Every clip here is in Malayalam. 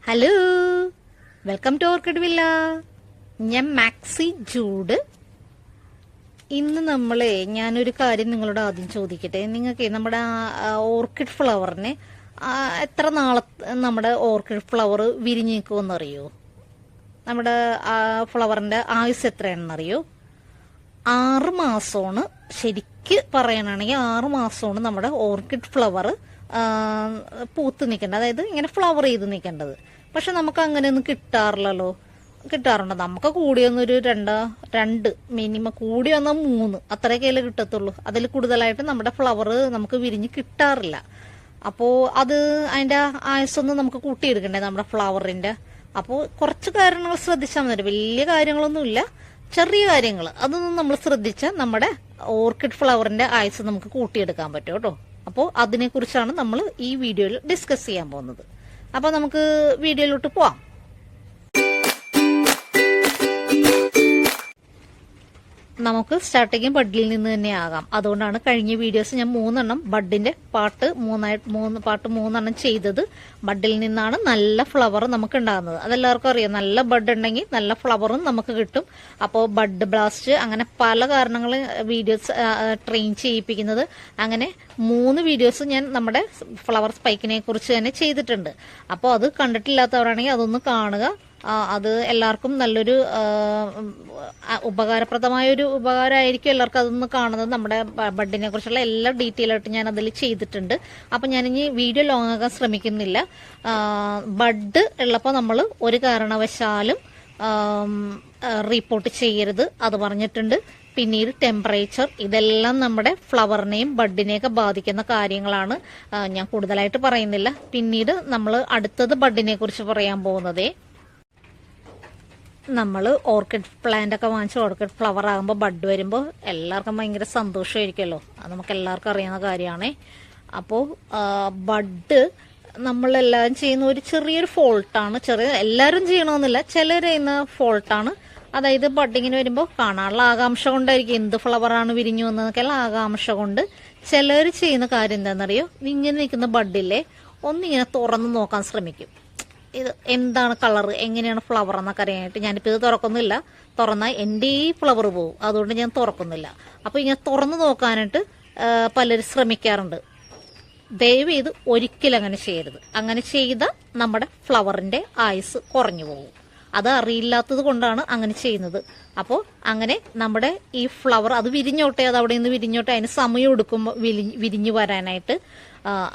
Hello, welcome to Orchid Villa. ഞാൻ മാക്സി ജൂഡ്. ഇന്ന് ഞാനൊരു കാര്യം നിങ്ങളോട് ആദ്യം ചോദിക്കട്ടെ. നിങ്ങൾക്ക് നമ്മുടെ ഓർക്കിഡ് ഫ്ലവറിനെ എത്ര നാളെ നമ്മുടെ ഓർക്കിഡ് ഫ്ലവർ വിരിഞ്ഞ് നിൽക്കുമെന്നറിയോ? നമ്മുടെ ഫ്ലവറിന്റെ ആയുസ് എത്രയാണെന്നറിയോ? 6 മാസമാണ്. ശരിക്ക് പറയാനാണെങ്കിൽ 6 മാസമാണ് നമ്മുടെ ഓർക്കിഡ് ഫ്ലവർ പൂത്ത് നിൽക്കേണ്ടത്, അതായത് ഇങ്ങനെ ഫ്ലവർ ചെയ്ത് നിൽക്കേണ്ടത്. പക്ഷെ നമുക്ക് അങ്ങനെയൊന്നും കിട്ടാറില്ലല്ലോ. കിട്ടാറുണ്ട്. നമുക്ക് കൂടിയൊന്നൊരു രണ്ട് മിനിമം കൂടി വന്നാൽ 3 അത്രയൊക്കെയല്ലേ കിട്ടത്തുള്ളൂ. അതിൽ കൂടുതലായിട്ട് നമ്മുടെ ഫ്ലവർ നമുക്ക് വിരിഞ്ഞ് കിട്ടാറില്ല. അപ്പോൾ അത് അതിൻ്റെ ആയുസ്സൊന്നും നമുക്ക് കൂട്ടിയെടുക്കണ്ടേ നമ്മുടെ ഫ്ലവറിൻ്റെ. അപ്പോൾ കുറച്ച് കാര്യങ്ങൾ ശ്രദ്ധിച്ചാൽ മതി. വലിയ കാര്യങ്ങളൊന്നുമില്ല, ചെറിയ കാര്യങ്ങൾ അതൊന്നും നമ്മൾ ശ്രദ്ധിച്ചാൽ നമ്മുടെ ഓർക്കിഡ് ഫ്ലവറിൻ്റെ ആയുസ് നമുക്ക് കൂട്ടിയെടുക്കാൻ പറ്റും കേട്ടോ. അപ്പോൾ അതിനെക്കുറിച്ചാണ് നമ്മൾ ഈ വീഡിയോയിൽ ഡിസ്കസ് ചെയ്യാൻ പോകുന്നത്. അപ്പോൾ നമുക്ക് വീഡിയോയിലോട്ട് പോവാം. നമുക്ക് സ്റ്റാർട്ടിങ് ബഡിൽ നിന്ന് തന്നെ ആകാം. അതുകൊണ്ടാണ് കഴിഞ്ഞ വീഡിയോസ് ഞാൻ 3 ബഡിന്റെ പാർട്ട് 3 ചെയ്തത്. ബഡിൽ നിന്നാണ് നല്ല ഫ്ലവർ നമുക്ക് ഉണ്ടാകുന്നത്. അതെല്ലാവർക്കും അറിയാം. നല്ല ബഡ് ഉണ്ടെങ്കിൽ നല്ല ഫ്ലവറും നമുക്ക് കിട്ടും. അപ്പോൾ ബഡ് ബ്ലാസ്റ്റ് അങ്ങനെ പല കാരണങ്ങൾ വീഡിയോസ് ട്രെയിൻ ചെയ്യിപ്പിക്കുന്നത്. അങ്ങനെ 3 വീഡിയോസ് ഞാൻ നമ്മുടെ ഫ്ലവർ സ്പൈക്കിനെ കുറിച്ച് തന്നെ ചെയ്തിട്ടുണ്ട്. അപ്പോൾ അത് കണ്ടിട്ടില്ലാത്തവരാണെങ്കിൽ അതൊന്ന് കാണുക. അത് എല്ലാവർക്കും നല്ലൊരു ഉപകാരപ്രദമായൊരു ഉപകാരമായിരിക്കും. എല്ലാവർക്കും അതൊന്ന് കാണുന്നത്. നമ്മുടെ ബഡിനെ കുറിച്ചുള്ള എല്ലാ ഡീറ്റെയിൽ ആയിട്ട് ഞാൻ അതിൽ ചെയ്തിട്ടുണ്ട്. അപ്പം ഞാനിനി വീഡിയോ ലോങ് ആക്കാൻ ശ്രമിക്കുന്നില്ല. ബഡ് ഉള്ളപ്പോൾ നമ്മൾ ഒരു കാരണവശാലും റിപ്പോർട്ട് ചെയ്യരുത്, അത് പറഞ്ഞിട്ടുണ്ട്. പിന്നീട് ടെമ്പറേച്ചർ, ഇതെല്ലാം നമ്മുടെ ഫ്ലവറിനെയും ബഡിനെയൊക്കെ ബാധിക്കുന്ന കാര്യങ്ങളാണ്. ഞാൻ കൂടുതലായിട്ട് പറയുന്നില്ല. പിന്നീട് നമ്മൾ അടുത്തത് ബഡിനെ കുറിച്ച് പറയാൻ പോകുന്നതേ. നമ്മൾ ഓർക്കിഡ് പ്ലാന്റ് ഒക്കെ വാങ്ങിച്ച് ഓർക്കിഡ് ഫ്ലവർ ആകുമ്പോൾ ബഡ് വരുമ്പോൾ എല്ലാവർക്കും ഭയങ്കര സന്തോഷമായിരിക്കുമല്ലോ. അത് നമുക്ക് എല്ലാവർക്കും അറിയാവുന്ന കാര്യമാണ്. അപ്പോൾ ബഡ് നമ്മളെല്ലാവരും ചെയ്യുന്ന ഒരു ചെറിയൊരു ഫോൾട്ടാണ്. എല്ലാവരും ചെയ്യണമെന്നില്ല, ചിലർ ചെയ്യുന്ന ഫോൾട്ടാണ്. അതായത് ബഡിങ്ങിന് വരുമ്പോൾ കാണാനുള്ള ആകാംക്ഷ കൊണ്ടായിരിക്കും എന്ത് ഫ്ലവറാണ് വിരിഞ്ഞു വന്നതൊക്കെയുള്ള ആകാംക്ഷ കൊണ്ട് ചിലർ ചെയ്യുന്ന കാര്യം എന്താണെന്നറിയോ? ഇങ്ങനെ നിൽക്കുന്ന ബഡിലെ ഒന്നിങ്ങനെ തുറന്ന് നോക്കാൻ ശ്രമിക്കും. ഇത് എന്താണ് കളർ, എങ്ങനെയാണ് ഫ്ലവർ എന്നൊക്കെ അറിയാനായിട്ട്. ഞാനിപ്പോൾ ഇത് തുറക്കുന്നില്ല. തുറന്നാൽ എൻ്റെ ഈ ഫ്ലവർ പോകും. അതുകൊണ്ട് ഞാൻ തുറക്കുന്നില്ല. അപ്പോൾ ഇങ്ങനെ തുറന്ന് നോക്കാനായിട്ട് പലരും ശ്രമിക്കാറുണ്ട്. ദയവ് ചെയ്ത് ഒരിക്കലും അങ്ങനെ ചെയ്യരുത്. അങ്ങനെ ചെയ്താൽ നമ്മുടെ ഫ്ലവറിൻ്റെ ആയുസ് കുറഞ്ഞു പോകും. അത് അറിയില്ലാത്തത് കൊണ്ടാണ് അങ്ങനെ ചെയ്യുന്നത്. അപ്പോൾ അങ്ങനെ നമ്മുടെ ഈ ഫ്ലവർ അത് വിരിഞ്ഞോട്ടെ, അത് അവിടെ നിന്ന് വിരിഞ്ഞോട്ടെ, അതിന് സമയം എടുക്കുമ്പോൾ വിരിഞ്ഞു വരാനായിട്ട്.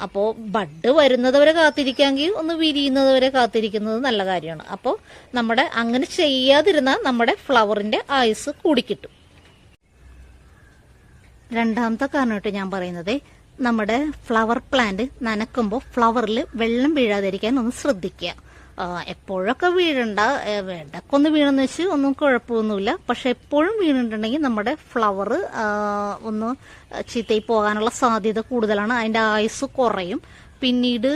അപ്പോൾ ബഡ് വരുന്നതുവരെ കാത്തിരിക്കാമെങ്കിൽ ഒന്ന് വിരിയുന്നതുവരെ കാത്തിരിക്കുന്നത് നല്ല കാര്യമാണ്. അപ്പോൾ നമ്മുടെ അങ്ങനെ ചെയ്യാതിരുന്നാൽ നമ്മുടെ ഫ്ലവറിന്റെ ആയുസ് കൂടിക്കിട്ടും. രണ്ടാമത്തെ കാരണമായിട്ട് ഞാൻ പറയുന്നത്, നമ്മുടെ ഫ്ലവർ പ്ലാന്റ് നനക്കുമ്പോൾ ഫ്ലവറിൽ വെള്ളം വീഴാതിരിക്കാൻ ഒന്ന് ശ്രദ്ധിക്കുക. എപ്പോഴൊക്കെ വീഴണ്ട, ഇടയ്ക്ക് ഒന്ന് വീണെന്ന് വെച്ച് ഒന്നും കുഴപ്പമൊന്നുമില്ല. പക്ഷെ എപ്പോഴും വീണിട്ടുണ്ടെങ്കിൽ നമ്മുടെ ഫ്ലവർ ഒന്ന് ചീത്തയിൽ പോകാനുള്ള സാധ്യത കൂടുതലാണ്. അതിൻ്റെ ആയുസ് കുറയും. പിന്നീട്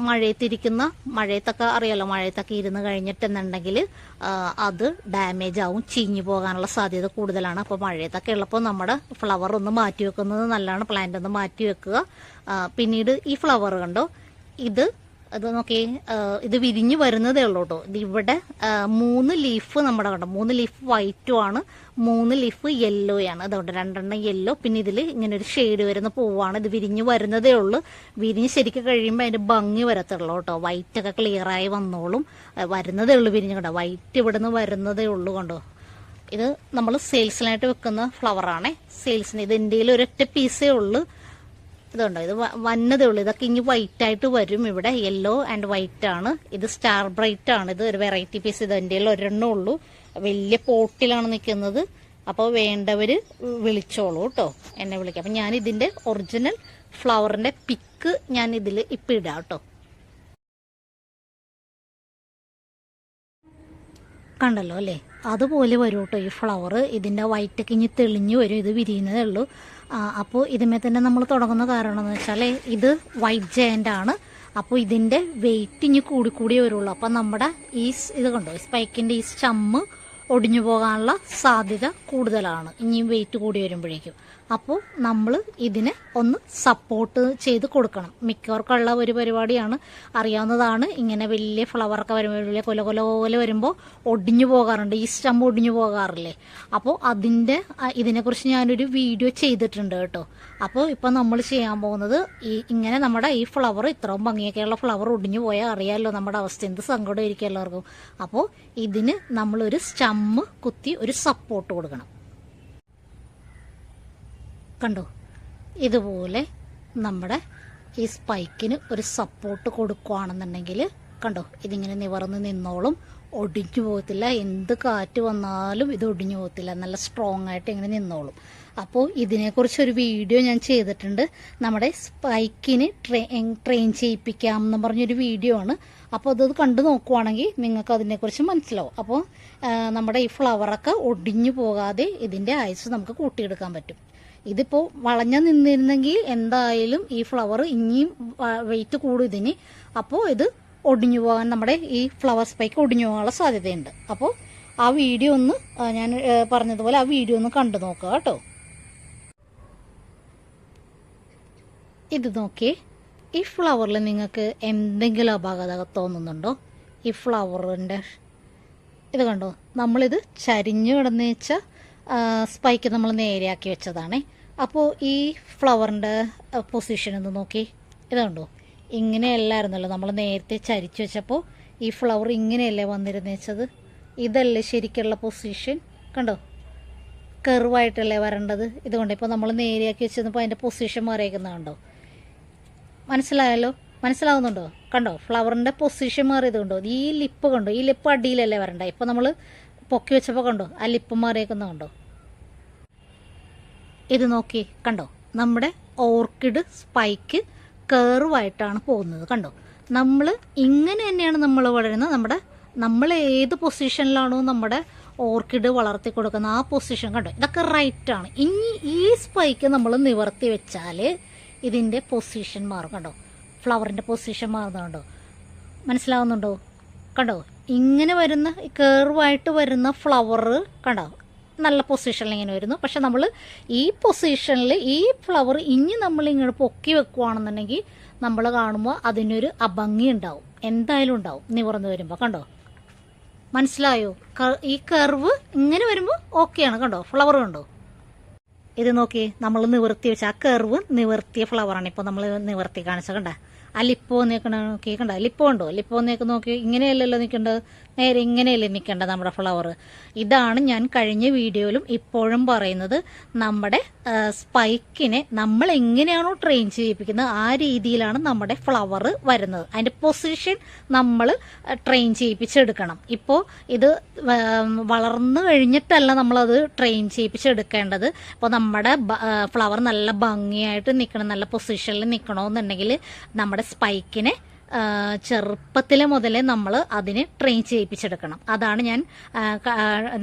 മഴയത്തൊക്കെ അറിയാലോ, മഴയത്തൊക്കെ ഇരുന്ന് കഴിഞ്ഞിട്ടെന്നുണ്ടെങ്കിൽ അത് ഡാമേജ് ആവും, ചീഞ്ഞു പോകാനുള്ള സാധ്യത കൂടുതലാണ്. അപ്പോൾ മഴയത്തൊക്കെ ഉള്ളപ്പോൾ നമ്മുടെ ഫ്ലവർ ഒന്ന് മാറ്റി വെക്കുന്നത് നല്ലതാണ്. പ്ലാന്റ് ഒന്ന് മാറ്റി വെക്കുക. പിന്നീട് ഈ ഫ്ലവർ കണ്ടോ, അത് നോക്കി, ഇത് വിരിഞ്ഞു വരുന്നതേ ഉള്ളൂ കേട്ടോ. ഇത് ഇവിടെ 3 ലീഫ് നമ്മുടെ കണ്ടോ, 3 ലീഫ് വൈറ്റും ആണ്, 3 ലീഫ് യെല്ലോയാണ്. അതുകൊണ്ട് 2 യെല്ലോ, പിന്നെ ഇതിൽ ഇങ്ങനെ ഒരു ഷെയ്ഡ് വരുന്ന പൂവാണ്. ഇത് വിരിഞ്ഞു വരുന്നതേ ഉള്ളൂ. വിരിഞ്ഞ് ശരിക്കും കഴിയുമ്പോൾ അതിന്റെ ഭംഗി വരത്തുള്ളൂ കേട്ടോ. വൈറ്റൊക്കെ ക്ലിയറായി വന്നോളും. വരുന്നതേ ഉള്ളൂ വിരിഞ്ഞു കണ്ടോ. വൈറ്റ് ഇവിടുന്ന് വരുന്നതേ ഉള്ളൂ കണ്ടോ. ഇത് നമ്മൾ സെയിൽസിനായിട്ട് വെക്കുന്ന ഫ്ലവറാണേ. സെയിൽസിന് ഇത് ഇന്ത്യയിൽ ഒരൊറ്റ പീസേ ഉള്ളൂ. ഇതുണ്ടോ, ഇത് വന്നതേ ഉള്ളൂ. ഇതൊക്കെ ഇനി വൈറ്റ് ആയിട്ട് വരും. ഇവിടെ യെല്ലോ ആൻഡ് വൈറ്റ് ആണ്. ഇത് സ്റ്റാർ ബ്രൈറ്റ് ആണ്. ഇത് ഒരു വെറൈറ്റി പീസ്. ഇത് എൻ്റെ ഒരെണ്ണേ ഉള്ളൂ. വലിയ പോട്ടിലാണ് നിൽക്കുന്നത്. അപ്പോൾ വേണ്ടവർ വിളിച്ചോളൂ കേട്ടോ, എന്നെ വിളിക്കാം. അപ്പം ഞാൻ ഇതിൻ്റെ ഒറിജിനൽ ഫ്ലവറിൻ്റെ പിക്ക് ഞാൻ ഇതിൽ ഇപ്പം ഇടാം കേട്ടോ. കണ്ടല്ലോ അല്ലേ, അതുപോലെ വരും കേട്ടോ ഈ ഫ്ലവർ. ഇതിൻ്റെ വൈറ്റൊക്കെ ഇനി തെളിഞ്ഞു വരും. ഇത് വിരിയുന്നതേ ഉള്ളൂ. അപ്പോൾ ഇതിന്മേ തന്നെ നമ്മൾ തുടങ്ങുന്ന കാരണം എന്ന് വെച്ചാൽ ഇത് വൈറ്റ് ജയൻ്റ് ആണ്. അപ്പോൾ ഇതിൻ്റെ വെയിറ്റ് ഇനി കൂടിക്കൂടിയേ വരുള്ളൂ. അപ്പം നമ്മുടെ ഇത് കണ്ടോ, ഈ സ്പൈക്കിൻ്റെ ഈ സ്റ്റമ്മ് ഒടിഞ്ഞു പോകാനുള്ള സാധ്യത കൂടുതലാണ് ഇനിയും വെയിറ്റ് കൂടി വരുമ്പോഴേക്കും. അപ്പോൾ നമ്മൾ ഇതിനെ ഒന്ന് സപ്പോർട്ട് ചെയ്ത് കൊടുക്കണം. മിക്കവർക്കുള്ള ഒരു പരിപാടിയാണ്, അറിയാവുന്നതാണ്. ഇങ്ങനെ വലിയ ഫ്ലവറൊക്കെ വരുമ്പോൾ, വലിയ കൊല കൊല വരുമ്പോൾ ഒടിഞ്ഞു പോകാറുണ്ട്, ഈ സ്റ്റമ്പ് ഒടിഞ്ഞു പോകാറില്ലേ. അപ്പോൾ ഇതിനെക്കുറിച്ച് ഞാനൊരു വീഡിയോ ചെയ്തിട്ടുണ്ട് കേട്ടോ. അപ്പോൾ ഇപ്പം നമ്മൾ ചെയ്യാൻ പോകുന്നത് ഇങ്ങനെ നമ്മുടെ ഈ ഫ്ലവർ, ഇത്രയും ഭംഗിയൊക്കെയുള്ള ഫ്ലവർ ഒടിഞ്ഞു പോയാൽ അറിയാമല്ലോ നമ്മുടെ അവസ്ഥ, എന്ത് സങ്കടമായിരിക്കും എല്ലാവർക്കും. അപ്പോൾ ഇതിന് നമ്മളൊരു സ്റ്റമ്മ് കുത്തി ഒരു സപ്പോർട്ട് കൊടുക്കണം. കണ്ടോ, ഇതുപോലെ നമ്മുടെ ഈ സ്പൈക്കിന് ഒരു സപ്പോർട്ട് കൊടുക്കുകയാണെന്നുണ്ടെങ്കിൽ കണ്ടോ, ഇതിങ്ങനെ നിവർന്ന് നിന്നോളും, ഒടിഞ്ഞു പോകത്തില്ല. എന്ത് കാറ്റ് വന്നാലും ഇത് ഒടിഞ്ഞു പോകത്തില്ല, നല്ല സ്ട്രോങ് ആയിട്ട് ഇങ്ങനെ നിന്നോളും. അപ്പോൾ ഇതിനെക്കുറിച്ചൊരു വീഡിയോ ഞാൻ ചെയ്തിട്ടുണ്ട്. നമ്മുടെ സ്പൈക്കിന് ട്രെയിൻ ചെയ്യിപ്പിക്കാം എന്ന് പറഞ്ഞൊരു വീഡിയോ ആണ്. അപ്പോൾ അത് കണ്ടു നോക്കുവാണെങ്കിൽ നിങ്ങൾക്ക് അതിനെക്കുറിച്ച് മനസ്സിലാവും. അപ്പോൾ നമ്മുടെ ഈ ഫ്ലവറൊക്കെ ഒടിഞ്ഞു പോകാതെ ഇതിൻ്റെ ആയുസ് നമുക്ക് കൂട്ടിയെടുക്കാൻ പറ്റും. ഇതിപ്പോൾ വളഞ്ഞു നിന്നിരുന്നെങ്കിൽ എന്തായാലും ഈ ഫ്ലവർ ഇനിയും വെയിറ്റ് കൂടും ഇതിന്. അപ്പോൾ ഇത് ഒടിഞ്ഞു പോകാൻ, നമ്മുടെ ഈ ഫ്ലവർ സ്പൈക്ക് ഒടിഞ്ഞു പോകാനുള്ള സാധ്യതയുണ്ട്. അപ്പോൾ ആ വീഡിയോ ഒന്ന്, ഞാൻ പറഞ്ഞതുപോലെ ആ വീഡിയോ ഒന്ന് കണ്ടു നോക്കുക കേട്ടോ. ഇത് നോക്കിയേ, ഈ ഫ്ലവറിൽ നിങ്ങൾക്ക് എന്തെങ്കിലും അപാകത തോന്നുന്നുണ്ടോ? ഈ ഫ്ലവറിൻ്റെ ഇത് കണ്ടോ, നമ്മളിത് ചരിഞ്ഞു കിടന്ന് വെച്ച സ്പൈക്ക് നമ്മൾ നേരെയാക്കി വെച്ചതാണ്. അപ്പോൾ ഈ ഫ്ലവറിൻ്റെ പൊസിഷൻ ഒന്ന് നോക്കി, ഇത് കണ്ടോ, ഇങ്ങനെയല്ലായിരുന്നല്ലോ നമ്മൾ നേരത്തെ ചരിച്ചു വെച്ചപ്പോൾ. ഈ ഫ്ലവർ ഇങ്ങനെയല്ലേ വന്നിരുന്നു വെച്ചത്, ഇതല്ലേ ശരിക്കുള്ള പൊസിഷൻ. കണ്ടോ, കർവായിട്ടല്ലേ വരേണ്ടത്. ഇതുകൊണ്ട് ഇപ്പോൾ നമ്മൾ നേരെയാക്കി വെച്ചപ്പോൾ അതിൻ്റെ പൊസിഷൻ മാറിയേക്കുന്നത് കണ്ടോ, മനസ്സിലാവുന്നുണ്ടോ? കണ്ടോ, ഫ്ലവറിൻ്റെ പൊസിഷൻ മാറിയത് കണ്ടോ. ഈ ലിപ്പ് കണ്ടോ, ഈ ലിപ്പ് അടിയിലല്ലേ വരണ്ട. ഇപ്പോൾ നമ്മൾ പൊക്കി വെച്ചപ്പോൾ കണ്ടോ, ആ ലിപ്പ് മാറിയേക്കുന്നത് കണ്ടോ. ഇത് നോക്കി, കണ്ടോ, നമ്മുടെ ഓർക്കിഡ് സ്പൈക്ക് കർവായിട്ടാണ് പോകുന്നത്. കണ്ടോ, നമ്മൾ ഇങ്ങനെ തന്നെയാണ് നമ്മൾ വളരുന്നത്. നമ്മൾ ഏത് പൊസിഷനിലാണോ നമ്മുടെ ഓർക്കിഡ് വളർത്തി കൊടുക്കുന്നത് ആ പൊസിഷൻ കണ്ടോ, ഇതൊക്കെ റൈറ്റാണ്. ഇനി ഈ സ്പൈക്ക് നമ്മൾ നിവർത്തി വെച്ചാൽ ഇതിൻ്റെ പൊസിഷൻ മാറും. കണ്ടോ, ഫ്ലവറിൻ്റെ പൊസിഷൻ മാറുന്നുണ്ടോ, മനസ്സിലാവുന്നുണ്ടോ? കണ്ടോ, ഇങ്ങനെ വരുന്ന കർവായിട്ട് വരുന്ന ഫ്ലവർ കണ്ടോ നല്ല പൊസിഷനിൽ ഇങ്ങനെ വരുന്നു. പക്ഷെ നമ്മൾ ഈ പൊസിഷനിൽ ഈ ഫ്ലവർ ഇനി നമ്മൾ ഇങ്ങനെ പൊക്കി വെക്കുകയാണെന്നുണ്ടെങ്കിൽ നമ്മൾ കാണുമ്പോൾ അതിനൊരു അഭംഗി ഉണ്ടാവും, എന്തായാലും ഉണ്ടാവും നിവർന്ന് വരുമ്പോൾ. കണ്ടോ, മനസ്സിലായോ? ഈ കർവ് ഇങ്ങനെ വരുമ്പോൾ ഓക്കെയാണ്. കണ്ടോ, ഫ്ലവർ കണ്ടോ. ഇത് നോക്കി, നമ്മൾ നിവർത്തി വെച്ച ആ കർവ് നിവർത്തിയ ഫ്ലവറാണ് ഇപ്പോൾ നമ്മൾ നിവർത്തി കാണിച്ചത്. കണ്ട, ആ ലിപ്പ് വന്നേക്കണ നോക്കി, കണ്ട ലിപ്പ് ഉണ്ടോ, ലിപ്പ് വന്നേക്ക് നോക്കി. ഇങ്ങനെയല്ലല്ലോ നിൽക്കേണ്ടത്, നേരെ ഇങ്ങനെയല്ലേ നിൽക്കേണ്ടത് നമ്മുടെ ഫ്ലവർ. ഇതാണ് ഞാൻ കഴിഞ്ഞ വീഡിയോയിലും ഇപ്പോഴും പറയുന്നത്. നമ്മുടെ സ്പൈക്കിനെ നമ്മൾ എങ്ങനെയാണോ ട്രെയിൻ ചെയ്യിപ്പിക്കുന്നത് ആ രീതിയിലാണ് നമ്മുടെ ഫ്ലവർ വരുന്നത്. അതിൻ്റെ പൊസിഷൻ നമ്മൾ ട്രെയിൻ ചെയ്യിപ്പിച്ചെടുക്കണം. ഇപ്പോൾ ഇത് വളർന്നു കഴിഞ്ഞിട്ടല്ല നമ്മളത് ട്രെയിൻ ചെയ്യിപ്പിച്ചെടുക്കേണ്ടത്. ഇപ്പോൾ നമ്മുടെ ഫ്ലവർ നല്ല ഭംഗിയായിട്ട് നിൽക്കണം, നല്ല പൊസിഷനിൽ നിൽക്കണമെന്നുണ്ടെങ്കിൽ നമ്മുടെ സ്പൈക്കിനെ ചെറുപ്പത്തിലെ മുതലേ നമ്മൾ അതിനെ ട്രെയിൻ ചെയ്യിപ്പിച്ചെടുക്കണം. അതാണ് ഞാൻ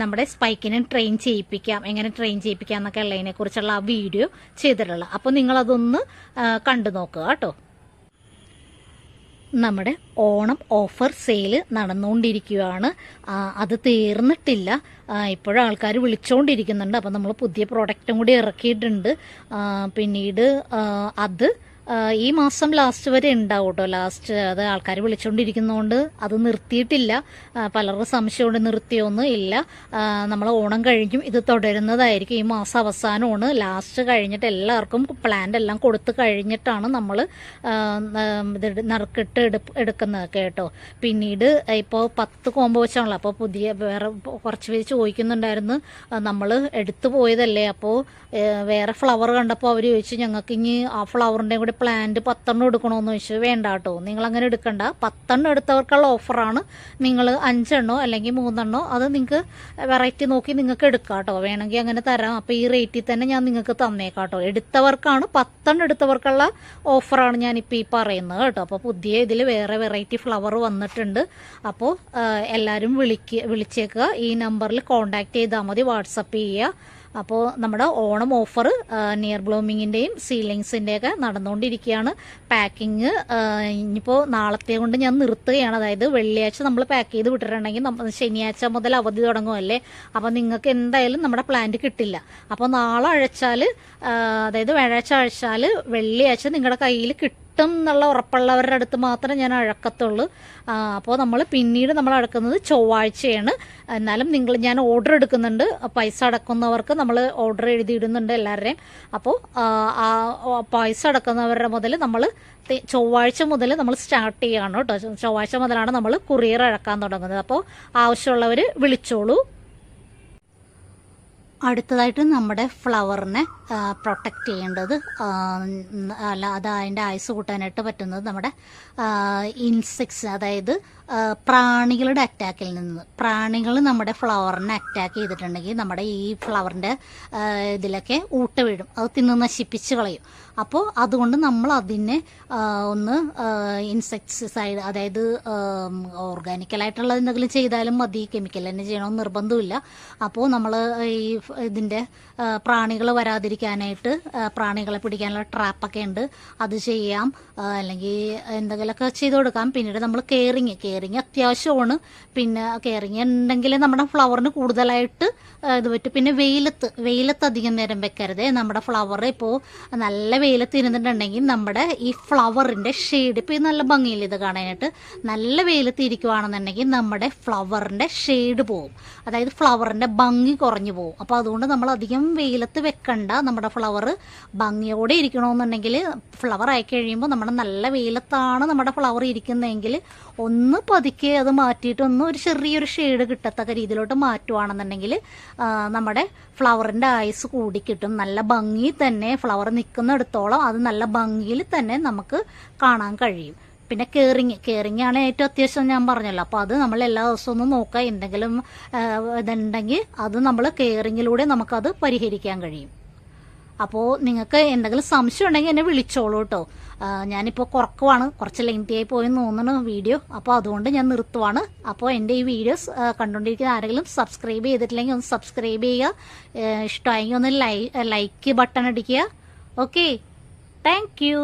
നമ്മുടെ സ്പൈക്കിനെ ട്രെയിൻ ചെയ്യിപ്പിക്കാം, എങ്ങനെ ട്രെയിൻ ചെയ്യിപ്പിക്കാം എന്നൊക്കെ ഉള്ളതിനെ കുറിച്ചുള്ള ആ വീഡിയോ ചെയ്തിട്ടുള്ളത്. അപ്പോൾ നിങ്ങളതൊന്ന് കണ്ടു നോക്കുക കേട്ടോ. നമ്മുടെ ഓണം ഓഫർ സെയിൽ നടന്നുകൊണ്ടിരിക്കുകയാണ്. അത് തീർന്നിട്ടില്ല, ഇപ്പോഴും ആൾക്കാർ വിളിച്ചുകൊണ്ടിരിക്കുന്നുണ്ട്. അപ്പോൾ നമ്മൾ പുതിയ പ്രോഡക്റ്റും കൂടി ഇറക്കിയിട്ടുണ്ട്. പിന്നീട് അത് ഈ മാസം ലാസ്റ്റ് വരെ ഉണ്ടാവും കേട്ടോ. ലാസ്റ്റ് അത് ആൾക്കാർ വിളിച്ചുകൊണ്ടിരിക്കുന്നതുകൊണ്ട് അത് നിർത്തിയിട്ടില്ല. പലർക്കും സംശയമുണ്ട് നിർത്തിയൊന്നും ഇല്ല. നമ്മൾ ഓണം കഴിഞ്ഞും ഇത് തുടരുന്നതായിരിക്കും. ഈ മാസം അവസാനമാണ്, ലാസ്റ്റ് കഴിഞ്ഞിട്ട് എല്ലാവർക്കും പ്ലാന്റ് എല്ലാം കൊടുത്തു കഴിഞ്ഞിട്ടാണ് നമ്മൾ ഇത് നറുക്കിട്ട് എടുക്കുന്നത് കേട്ടോ. പിന്നീട് ഇപ്പോൾ 10 കോംബോ വെച്ചാണല്ലോ. അപ്പോൾ പുതിയ വേറെ കുറച്ച് പേര് ചോദിക്കുന്നുണ്ടായിരുന്നു, നമ്മൾ എടുത്തു പോയതല്ലേ, അപ്പോൾ വേറെ ഫ്ലവർ കണ്ടപ്പോൾ അവർ ചോദിച്ചു ഞങ്ങൾക്ക് ഇനി ആ ഫ്ലവറിൻ്റെ കൂടി പ്ലാന്റ് 10 എടുക്കണമെന്ന് ചോദിച്ചു. വേണ്ട കേട്ടോ, നിങ്ങളങ്ങനെ എടുക്കണ്ട. 10 എടുത്തവർക്കുള്ള ഓഫറാണ്. നിങ്ങൾ 5 അല്ലെങ്കിൽ 3 അത് നിങ്ങൾക്ക് വെറൈറ്റി നോക്കി നിങ്ങൾക്ക് എടുക്കാം കേട്ടോ. വേണമെങ്കിൽ അങ്ങനെ തരാം. അപ്പോൾ ഈ റേറ്റിൽ തന്നെ ഞാൻ നിങ്ങൾക്ക് തന്നേക്കാം കേട്ടോ. എടുത്തവർക്കാണ് 10 എടുത്തവർക്കുള്ള ഓഫറാണ് ഞാനിപ്പോൾ ഈ പറയുന്നത് കേട്ടോ. അപ്പോൾ പുതിയ ഇതിൽ വേറെ വെറൈറ്റി ഫ്ലവർ വന്നിട്ടുണ്ട്. അപ്പോൾ എല്ലാവരും വിളിച്ചേക്കുക. ഈ നമ്പറിൽ കോൺടാക്ട് ചെയ്താൽ മതി, വാട്സപ്പ് ചെയ്യുക. അപ്പോൾ നമ്മുടെ ഓണം ഓഫർ നിയർ ബ്ലൂമിങ്ങിൻ്റെയും സീലിങ്സിൻ്റെയൊക്കെ നടന്നുകൊണ്ടിരിക്കുകയാണ്. പാക്കിങ് ഇനിയിപ്പോൾ നാളത്തെ കൊണ്ട് ഞാൻ നിർത്തുകയാണ്. അതായത് വെള്ളിയാഴ്ച നമ്മൾ പാക്ക് ചെയ്ത് വിട്ടിട്ടുണ്ടെങ്കിൽ ശനിയാഴ്ച മുതൽ അവധി തുടങ്ങുമല്ലേ, അപ്പോൾ നിങ്ങൾക്ക് എന്തായാലും നമ്മുടെ പ്ലാന്റ് കിട്ടില്ല. അപ്പോൾ നാളെ അഴച്ചാൽ, അതായത് വ്യാഴാഴ്ച അഴച്ചാൽ വെള്ളിയാഴ്ച നിങ്ങളുടെ കയ്യിൽ കിട്ടും എന്നുള്ള ഉറപ്പുള്ളവരുടെ അടുത്ത് മാത്രമേ ഞാൻ അഴക്കത്തുള്ളൂ. അപ്പോൾ പിന്നീട് നമ്മൾ അഴക്കുന്നത് ചൊവ്വാഴ്ചയാണ്. എന്നാലും ഞാൻ ഓർഡർ എടുക്കുന്നുണ്ട്. പൈസ അടക്കുന്നവർക്ക് നമ്മൾ ഓർഡർ എഴുതിയിടുന്നുണ്ട് എല്ലാവരുടെയും. അപ്പോൾ പൈസ അടക്കുന്നവരുടെ മുതൽ നമ്മൾ ചൊവ്വാഴ്ച മുതൽ നമ്മൾ സ്റ്റാർട്ട് ചെയ്യുകയാണ് കേട്ടോ. ചൊവ്വാഴ്ച മുതലാണ് നമ്മൾ കൊറിയർ അഴക്കാൻ തുടങ്ങുന്നത്. അപ്പോൾ ആവശ്യമുള്ളവർ വിളിച്ചോളൂ. അടുത്തതായിട്ട് നമ്മുടെ ഫ്ലവറിനെ പ്രൊട്ടക്റ്റ് ചെയ്യേണ്ടത്, അല്ല അത് അതിൻ്റെ ആയുസ് കൂട്ടാനായിട്ട് പറ്റുന്നത് നമ്മുടെ ഇൻസെക്ട്സ്, അതായത് പ്രാണികളുടെ അറ്റാക്കിൽ നിന്ന്. പ്രാണികൾ നമ്മുടെ ഫ്ലവറിനെ അറ്റാക്ക് ചെയ്തിട്ടുണ്ടെങ്കിൽ നമ്മുടെ ഈ ഫ്ലവറിൻ്റെ ഇതിലൊക്കെ ഊട്ട വീഴും, അത് തിന്ന് നശിപ്പിച്ച് കളയും. അപ്പോൾ അതുകൊണ്ട് നമ്മൾ അതിനെ ഒന്ന് ഇൻസെക്ടിസൈഡ്, അതായത് ഓർഗാനിക്കലായിട്ടുള്ള എന്തെങ്കിലും ചെയ്താലും മതി, കെമിക്കൽ തന്നെ ചെയ്യണമെന്ന് നിർബന്ധമില്ല. അപ്പോൾ നമ്മൾ ഈ ഇതിൻ്റെ പ്രാണികൾ വരാതിരിക്കാനായിട്ട് പ്രാണികളെ പിടിക്കാനുള്ള ട്രാപ്പൊക്കെ ഉണ്ട്, അത് ചെയ്യാം. അല്ലെങ്കിൽ എന്തെങ്കിലുമൊക്കെ ചെയ്ത് കൊടുക്കാം. പിന്നീട് നമ്മൾ കെയറിങ് അത്യാവശ്യമാണ്. പിന്നെ കെയറിങ് ഉണ്ടെങ്കിൽ നമ്മുടെ ഫ്ലവറിന് കൂടുതലായിട്ട് ഇത് പറ്റും. പിന്നെ വെയിലത്ത് അധികം നേരം വെക്കരുത്. നമ്മുടെ ഫ്ലവർ ഇപ്പോൾ നല്ല വെയിലത്ത് ഇരുന്നിട്ടുണ്ടെങ്കിൽ നമ്മുടെ ഈ ഫ്ലവറിൻ്റെ ഷെയ്ഡ്, ഇപ്പോൾ നല്ല ഭംഗിയില്ല ഇത് കാണാനായിട്ട്, നല്ല വെയിലത്ത് ഇരിക്കുവാണെന്നുണ്ടെങ്കിൽ നമ്മുടെ ഫ്ലവറിൻ്റെ ഷെയ്ഡ് പോവും, അതായത് ഫ്ലവറിൻ്റെ ഭംഗി കുറഞ്ഞു പോവും. അപ്പോൾ അതുകൊണ്ട് നമ്മൾ അധികം വെയിലത്ത് വെക്കണ്ട. നമ്മുടെ ഫ്ലവർ ഭംഗിയോടെ ഇരിക്കണമെന്നുണ്ടെങ്കിൽ ഫ്ലവർ ആയി കഴിയുമ്പോൾ നമ്മുടെ നല്ല വെയിലത്താണ് നമ്മുടെ ഫ്ലവർ ഇരിക്കുന്നതെങ്കിൽ ഒന്ന് പതുക്കെ അത് മാറ്റിയിട്ട് ഒരു ചെറിയൊരു ഷെയ്ഡ് കിട്ടത്തക്ക രീതിയിലോട്ട് മാറ്റുവാണെന്നുണ്ടെങ്കിൽ നമ്മുടെ ഫ്ലവറിൻ്റെ ആയുസ് കൂടി കിട്ടും. നല്ല ഭംഗി തന്നെ ഫ്ലവർ നിൽക്കുന്നിടത്തോളം അത് നല്ല ഭംഗിയിൽ തന്നെ നമുക്ക് കാണാൻ കഴിയും. പിന്നെ കെയറിങ് ആണ് ഏറ്റവും അത്യാവശ്യം, ഞാൻ പറഞ്ഞല്ലോ. അപ്പോൾ അത് നമ്മൾ എല്ലാ ദിവസവും ഒന്ന് നോക്കുക. എന്തെങ്കിലും ഇതുണ്ടെങ്കിൽ അത് നമ്മൾ കെയറിങ്ങിലൂടെ നമുക്കത് പരിഹരിക്കാൻ കഴിയും. അപ്പോൾ നിങ്ങൾക്ക് എന്തെങ്കിലും സംശയം ഉണ്ടെങ്കിൽ എന്നെ വിളിച്ചോളൂ കേട്ടോ. ഞാനിപ്പോൾ കുറച്ച് ലെങ്തി ആയി പോയെന്ന് തോന്നുന്നു വീഡിയോ. അപ്പോൾ അതുകൊണ്ട് ഞാൻ നിർത്തുവാണ്. അപ്പോൾ എൻ്റെ ഈ വീഡിയോസ് കണ്ടുകൊണ്ടിരിക്കുന്ന ആരെങ്കിലും സബ്സ്ക്രൈബ് ചെയ്തിട്ടില്ലെങ്കിൽ ഒന്ന് സബ്സ്ക്രൈബ് ചെയ്യുക. ഇഷ്ടമായെങ്കിൽ ഒന്ന് ലൈക്ക് ബട്ടൺ അടിക്കുക. Okay, thank you.